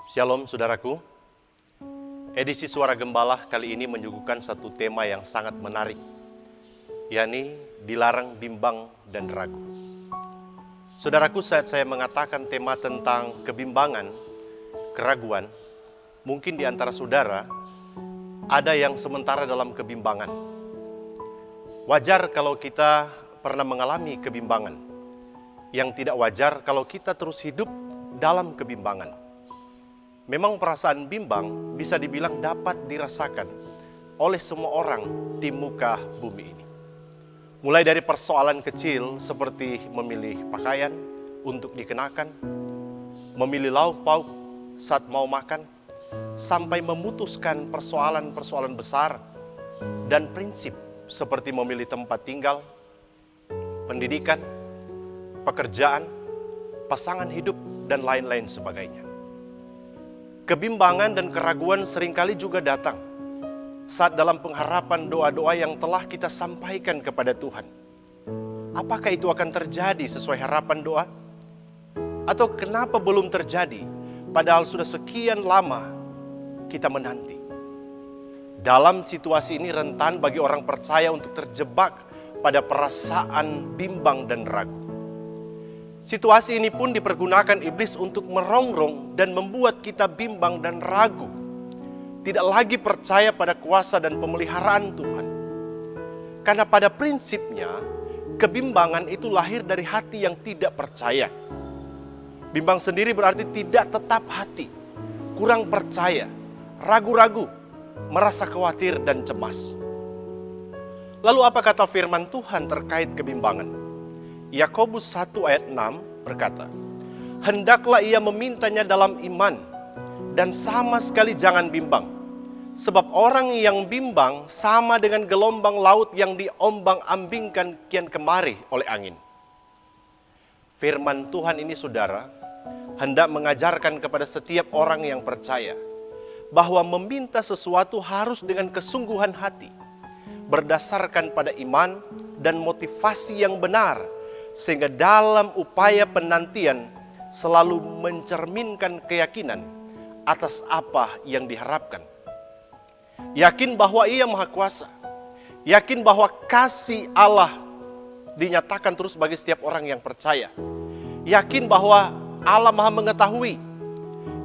Shalom saudaraku. Edisi Suara Gembala kali ini menyuguhkan satu tema yang sangat menarik, yakni dilarang bimbang dan ragu. Saudaraku, saat saya mengatakan tema tentang kebimbangan, keraguan, mungkin di antara saudara ada yang sementara dalam kebimbangan. Wajar kalau kita pernah mengalami kebimbangan. Yang tidak wajar kalau kita terus hidup dalam kebimbangan. Memang perasaan bimbang bisa dibilang dapat dirasakan oleh semua orang di muka bumi ini. Mulai dari persoalan kecil seperti memilih pakaian untuk dikenakan, memilih lauk pauk saat mau makan, sampai memutuskan persoalan-persoalan besar dan prinsip seperti memilih tempat tinggal, pendidikan, pekerjaan, pasangan hidup, dan lain-lain sebagainya. Kebimbangan dan keraguan seringkali juga datang saat dalam pengharapan doa-doa yang telah kita sampaikan kepada Tuhan. Apakah itu akan terjadi sesuai harapan doa? Atau kenapa belum terjadi, padahal sudah sekian lama kita menanti? Dalam situasi ini rentan bagi orang percaya untuk terjebak pada perasaan bimbang dan ragu. Situasi ini pun dipergunakan iblis untuk merongrong dan membuat kita bimbang dan ragu. Tidak lagi percaya pada kuasa dan pemeliharaan Tuhan. Karena pada prinsipnya, kebimbangan itu lahir dari hati yang tidak percaya. Bimbang sendiri berarti tidak tetap hati, kurang percaya, ragu-ragu, merasa khawatir dan cemas. Lalu apa kata firman Tuhan terkait kebimbangan? Yakobus 1 ayat 6 berkata, "Hendaklah ia memintanya dalam iman, dan sama sekali jangan bimbang. Sebab orang yang bimbang sama dengan gelombang laut yang diombang-ambingkan kian kemari oleh angin." Firman Tuhan ini, saudara, hendak mengajarkan kepada setiap orang yang percaya bahwa meminta sesuatu harus dengan kesungguhan hati, berdasarkan pada iman dan motivasi yang benar, sehingga dalam upaya penantian selalu mencerminkan keyakinan atas apa yang diharapkan. Yakin bahwa Ia Maha Kuasa, yakin bahwa kasih Allah dinyatakan terus bagi setiap orang yang percaya, yakin bahwa Allah Maha Mengetahui,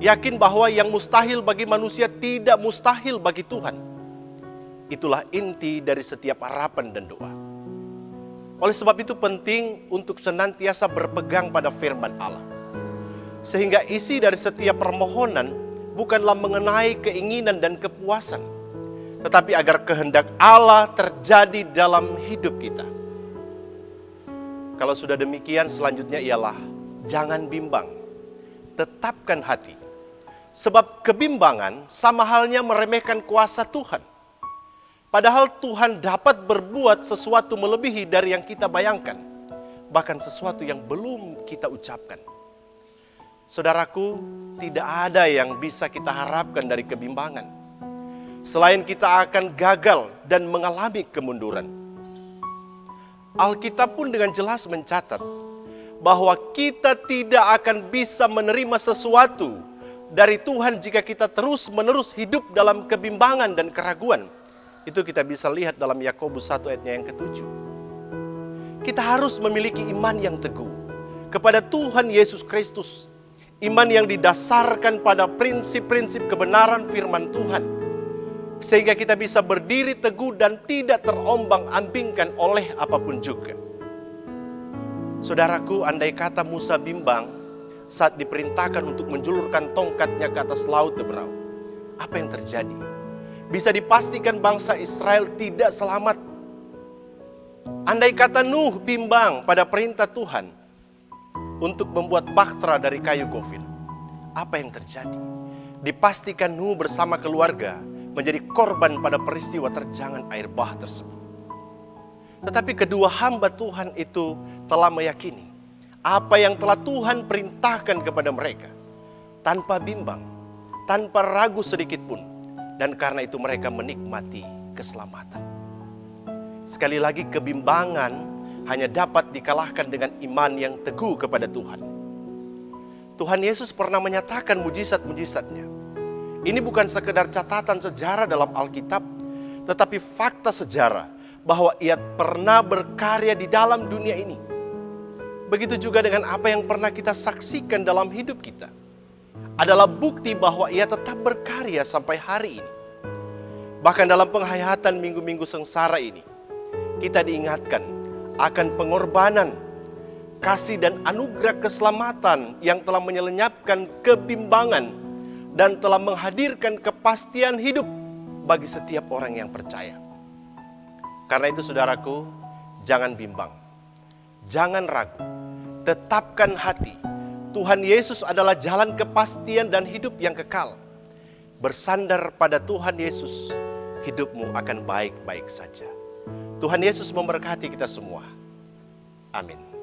yakin bahwa yang mustahil bagi manusia tidak mustahil bagi Tuhan. Itulah inti dari setiap harapan dan doa. Oleh sebab itu penting untuk senantiasa berpegang pada firman Allah. Sehingga isi dari setiap permohonan bukanlah mengenai keinginan dan kepuasan, tetapi agar kehendak Allah terjadi dalam hidup kita. Kalau sudah demikian, selanjutnya ialah jangan bimbang, tetapkan hati. Sebab kebimbangan sama halnya meremehkan kuasa Tuhan. Padahal Tuhan dapat berbuat sesuatu melebihi dari yang kita bayangkan, bahkan sesuatu yang belum kita ucapkan. Saudaraku, tidak ada yang bisa kita harapkan dari kebimbangan, selain kita akan gagal dan mengalami kemunduran. Alkitab pun dengan jelas mencatat bahwa kita tidak akan bisa menerima sesuatu dari Tuhan jika kita terus-menerus hidup dalam kebimbangan dan keraguan. Itu kita bisa lihat dalam Yakobus 1 ayatnya yang ke-7. Kita harus memiliki iman yang teguh kepada Tuhan Yesus Kristus. Iman yang didasarkan pada prinsip-prinsip kebenaran firman Tuhan. Sehingga kita bisa berdiri teguh dan tidak terombang-ambingkan oleh apapun juga. Saudaraku, andai kata Musa bimbang saat diperintahkan untuk menjulurkan tongkatnya ke atas laut Teberau, apa yang terjadi? Bisa dipastikan bangsa Israel tidak selamat. Andai kata Nuh bimbang pada perintah Tuhan untuk membuat bahtera dari kayu gofil, apa yang terjadi? Dipastikan Nuh bersama keluarga menjadi korban pada peristiwa terjangan air bah tersebut. Tetapi kedua hamba Tuhan itu telah meyakini apa yang telah Tuhan perintahkan kepada mereka, tanpa bimbang, tanpa ragu sedikit pun. Dan karena itu mereka menikmati keselamatan. Sekali lagi, kebimbangan hanya dapat dikalahkan dengan iman yang teguh kepada Tuhan. Tuhan Yesus pernah menyatakan mujizat-mujizatnya. Ini bukan sekedar catatan sejarah dalam Alkitab, tetapi fakta sejarah bahwa Ia pernah berkarya di dalam dunia ini. Begitu juga dengan apa yang pernah kita saksikan dalam hidup kita. Adalah bukti bahwa Ia tetap berkarya sampai hari ini. Bahkan dalam penghayatan minggu-minggu sengsara ini, kita diingatkan akan pengorbanan, kasih dan anugerah keselamatan yang telah menyelenyapkan kebimbangan dan telah menghadirkan kepastian hidup bagi setiap orang yang percaya. Karena itu saudaraku, jangan bimbang, jangan ragu, tetapkan hati. Tuhan Yesus adalah jalan kepastian dan hidup yang kekal. Bersandar pada Tuhan Yesus, hidupmu akan baik-baik saja. Tuhan Yesus memberkati kita semua. Amin.